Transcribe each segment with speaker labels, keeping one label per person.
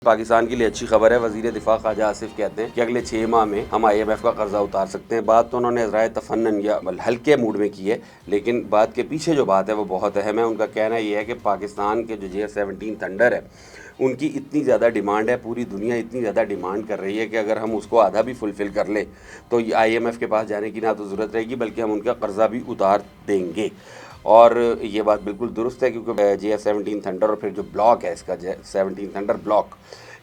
Speaker 1: पाकिस्तान के लिए अच्छी खबर है। वज़ीर दिफा ख्वाजा आसिफ कहते हैं कि अगले 6 माह में हम IMF का कर्जा उतार सकते हैं। बात तो उन्होंने ज़राए तफन्नन या हल्के मूड में की है, लेकिन बात के पीछे जो बात है वो बहुत अहम है। उनका कहना ये है कि पाकिस्तान के जो JF-17 थंडर है उनकी इतनी ज़्यादा डिमांड है, पूरी दुनिया इतनी ज़्यादा डिमांड कर रही है कि अगर हम उसको आधा भी फुलफ़िल कर लें तो IMF के पास जाने की ना तो ज़रूरत रहेगी, बल्कि हम उनका कर्जा भी उतार देंगे। और ये बात बिल्कुल दुरुस्त है, क्योंकि JF-17 थंडर और फिर जो ब्लॉक है इसका JF-17 थंडर ब्लॉक,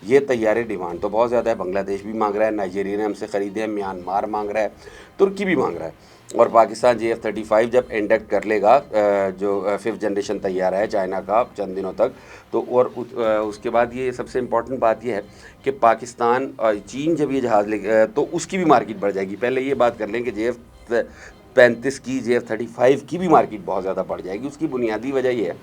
Speaker 1: ये तैयारी डिमांड तो बहुत ज़्यादा है। बांग्लादेश भी मांग रहा है, नाइजीरिया ने हमसे ख़रीदे हैं, म्यांमार मांग रहा है, तुर्की भी मांग रहा है। और पाकिस्तान JF-35 जब इंडक्ट कर लेगा, जो 5th जनरेशन तैयार है चाइना का चंद दिनों तक, तो और उसके बाद ये सबसे इम्पॉर्टेंट बात ये है कि पाकिस्तान और चीन जब ये जहाज़ ले तो उसकी भी मार्केट बढ़ जाएगी। पहले ये बात कर लें कि JF-35 की, JF-35 की भी मार्केट बहुत ज़्यादा बढ़ जाएगी। उसकी बुनियादी वजह ये है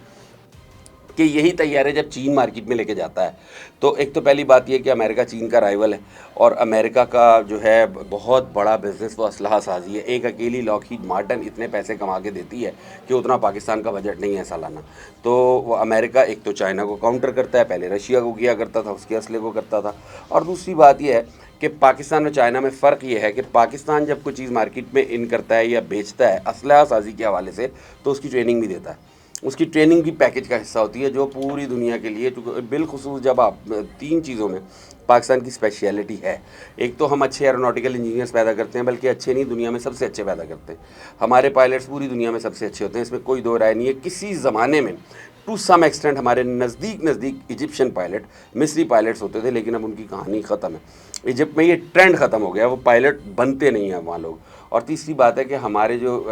Speaker 1: कि यही तैयारी जब चीन मार्केट में लेके जाता है, तो एक तो पहली बात यह कि अमेरिका चीन का राइवल है, और अमेरिका का जो है बहुत बड़ा बिजनेस वो असलहा साजी है। एक अकेली लॉकहीड मार्टिन इतने पैसे कमा के देती है कि उतना पाकिस्तान का बजट नहीं है सालाना। तो वो अमेरिका एक तो चाइना को काउंटर करता है, पहले रशिया को किया करता था, उसके असले को करता था। और दूसरी बात यह है कि पाकिस्तान और चाइना में फ़र्क ये है कि पाकिस्तान जब कोई चीज़ मार्केट में इन करता है या बेचता है असलहा साजी के हवाले से, तो उसकी ट्रेनिंग भी देता है। उसकी ट्रेनिंग भी पैकेज का हिस्सा होती है, जो पूरी दुनिया के लिए, बिलखुसूस जब आप 3 चीज़ों में पाकिस्तान की स्पेशलिटी है। एक तो हम अच्छे एरोनॉटिकल इंजीनियर्स पैदा करते हैं, बल्कि अच्छे नहीं, दुनिया में सबसे अच्छे पैदा करते हैं। हमारे पायलट्स पूरी दुनिया में सबसे अच्छे होते हैं, इसमें कोई दो राय नहीं है। किसी ज़माने में टू सम एक्सटेंट हमारे नज़दीक इजिप्शियन पायलट, मिस्री पायलट्स होते थे, लेकिन अब उनकी कहानी ख़त्म है। इजिप्ट में ये ट्रेंड ख़त्म हो गया, वो पायलट बनते नहीं हैं वहाँ लोग। और तीसरी बात है कि हमारे जो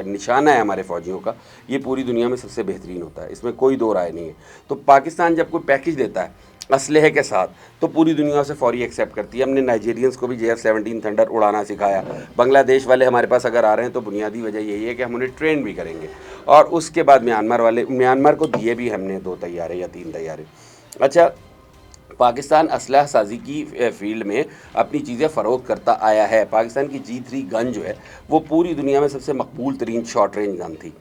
Speaker 1: निशाना है हमारे फ़ौजियों का, ये पूरी दुनिया में सबसे बेहतरीन होता है, इसमें कोई दो राय नहीं है। तो पाकिस्तान जब कोई पैकेज देता है असलहे के साथ, तो पूरी दुनिया से फौरी एक्सेप्ट करती है। हमने नाइजीरियंस को भी JF-17 थंडर उड़ाना सिखाया। बांग्लादेश वाले हमारे पास अगर आ रहे हैं तो बुनियादी वजह यही है कि हम उन्हें ट्रेन भी करेंगे। और उसके बाद म्यांमार को दिए भी हमने 2 तैयारे या 3 तैयारे। अच्छा, पाकिस्तान असलहा साजी की फील्ड में अपनी चीज़ें फ़रोख्त करता आया है। पाकिस्तान की G3 गन जो है वो पूरी दुनिया में सबसे मकबूल तरीन शॉर्ट रेंज गन थी,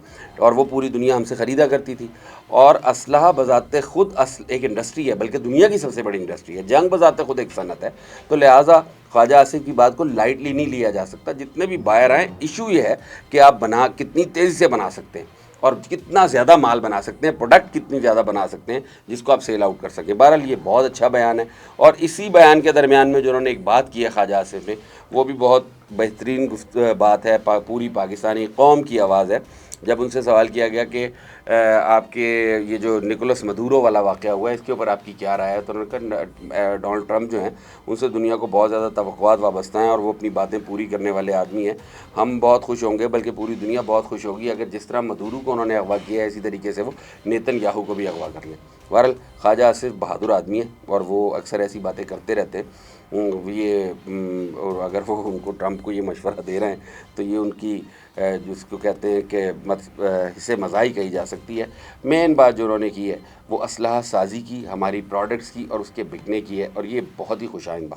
Speaker 1: और वो पूरी दुनिया हमसे ख़रीदा करती थी। और असलहा बज़ाते ख़ुद एक इंडस्ट्री है, बल्कि दुनिया की सबसे बड़ी इंडस्ट्री है। जंग बज़ाते ख़ुद एक सनत है। तो लिहाजा ख्वाजा आसिफ की बात को लाइटली नहीं लिया जा सकता। जितने भी बायर आएँ, इशू ये है कि आप कितनी तेज़ी से बना सकते हैं और कितना ज़्यादा माल बना सकते हैं, प्रोडक्ट कितनी ज़्यादा बना सकते हैं जिसको आप सेल आउट कर सकें। बहरहाल ये बहुत अच्छा बयान है, और इसी बयान के दरमियान में जो उन्होंने एक बात की है ख्वाजा आसिफ ने, वो भी बहुत बेहतरीन बात है। पूरी पाकिस्तानी कौम की आवाज़ है। जब उनसे सवाल किया गया कि आपके ये जो निकोलस मदुरो वाला वाक़या हुआ है, इसके ऊपर आपकी क्या राय है, तो उन्होंने कहा डोनाल्ड ट्रंप जो हैं उनसे दुनिया को बहुत ज़्यादा तवक्कुआत वाबस्ता हैं, और वो अपनी बातें पूरी करने वाले आदमी हैं। हम बहुत खुश होंगे, बल्कि पूरी दुनिया बहुत खुश होगी, अगर जिस तरह मदुरो को उन्होंने अगवा किया है, इसी तरीके से वो नेतन्याहू को भी अगवा कर लें। बहरहाल ख्वाजा आसिफ बहादुर आदमी है, और वो अक्सर ऐसी बातें करते रहते हैं। और अगर वो उनको ट्रंप को ये मशवरा दे रहे हैं, तो ये उनकी जिसको कहते हैं कि हिस्से मज़ाही कही जा सकती है। मेन बात जो उन्होंने की है वो असलहा साजी की, हमारी प्रोडक्ट्स की और उसके बिकने की है, और ये बहुत ही खुशाइन बात।